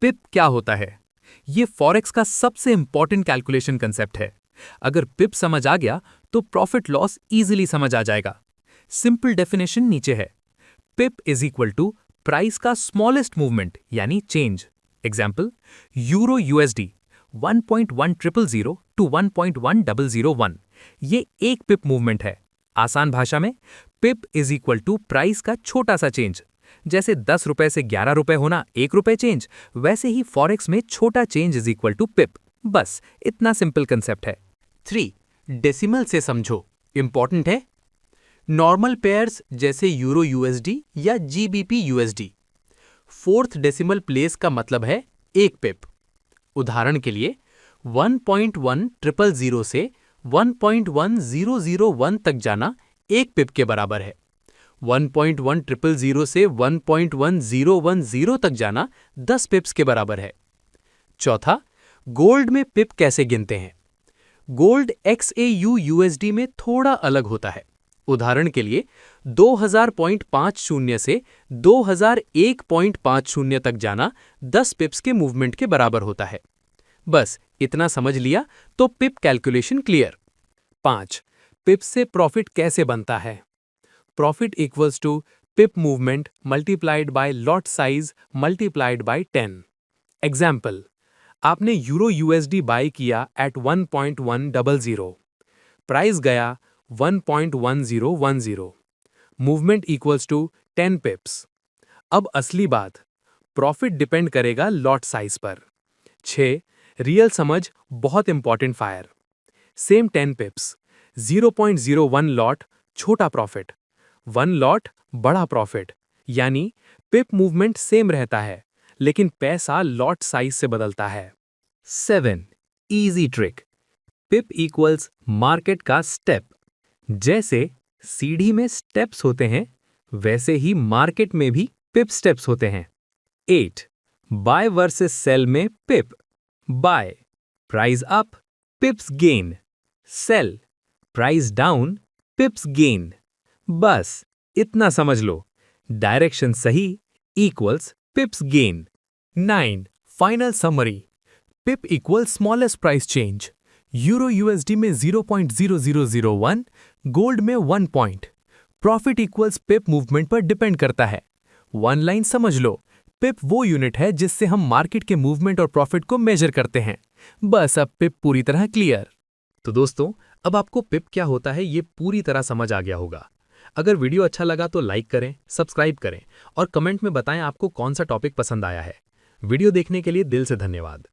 पिप क्या होता है? ये फॉरेक्स का सबसे इंपॉर्टेंट कैलकुलेशन कंसेप्ट है। अगर पिप समझ आ गया तो प्रॉफिट लॉस इजीली समझ आ जाएगा। सिंपल डेफिनेशन नीचे है। Pip is equal to price का स्मॉलेस्ट मूवमेंट यानी change. Example, euro USD 1.1000 to 1.1001। ये एक पिप मूवमेंट है। आसान भाषा में pip is equal to price का छोटा सा चेंज। जैसे 10 रुपए से 11 रुपए होना 1 रुपए चेंज, वैसे ही फॉरेक्स में छोटा चेंज इज इक्वल टू पिप। बस इतना सिंपल कंसेप्ट है। 3. डेसिमल से समझो, इंपॉर्टेंट है। नॉर्मल पेयर्स जैसे यूरो यूएसडी या GBP USD, fourth decimal place का मतलब है एक पिप। उदाहरण के लिए 1.1000 से 1.1001 तक जाना एक पिप के बराबर है। 1.1000 से 1.1010 तक जाना 10 पिप्स के बराबर है। चौथा, गोल्ड में पिप कैसे गिनते हैं? गोल्ड XAU USD में थोड़ा अलग होता है। उदाहरण के लिए 2000.50 से 2001.50 तक जाना 10 पिप्स के मूवमेंट के बराबर होता है। बस इतना समझ लिया तो पिप कैलकुलेशन क्लियर। 5. पिप से प्रॉफिट कैसे बनता है? Profit equals to pip movement multiplied by lot size multiplied by 10। Example, आपने यूरो यूएसडी बाय किया एट 1.100, प्राइस गया 1.1010, मूवमेंट इक्वल्स टू 10 पिप्स। अब असली बात, प्रॉफिट डिपेंड करेगा लॉट साइज पर। 6. रियल समझ बहुत इंपॉर्टेंट फायर। सेम 10 पिप्स, 0.01 लॉट छोटा प्रॉफिट, 1 लॉट बड़ा प्रॉफिट, यानी पिप मूवमेंट सेम रहता है लेकिन पैसा लॉट साइज से बदलता है। 7. Easy trick. Pip equals market का स्टेप। जैसे सीढ़ी में स्टेप्स होते हैं वैसे ही मार्केट में भी पिप स्टेप्स होते हैं। 8. बाय वर्सेस सेल में pip. Buy, price up, pips gain. Sell, price down, pips gain. बस इतना समझ लो, डायरेक्शन सही equals pips gain. 9. Final summary. Pip equals smallest price change. Euro USD में 0.0001, गोल्ड में 1 point. Profit equals pip movement पर depend करता है। वन लाइन समझ लो, पिप वो यूनिट है जिससे हम मार्केट के मूवमेंट और प्रॉफिट को मेजर करते हैं। बस अब पिप पूरी तरह क्लियर। तो दोस्तों, अब आपको पिप क्या होता है ये पूरी तरह समझ आ गया होगा। अगर वीडियो अच्छा लगा तो लाइक करें, सब्सक्राइब करें और कमेंट में बताएं आपको कौन सा टॉपिक पसंद आया है। वीडियो देखने के लिए दिल से धन्यवाद।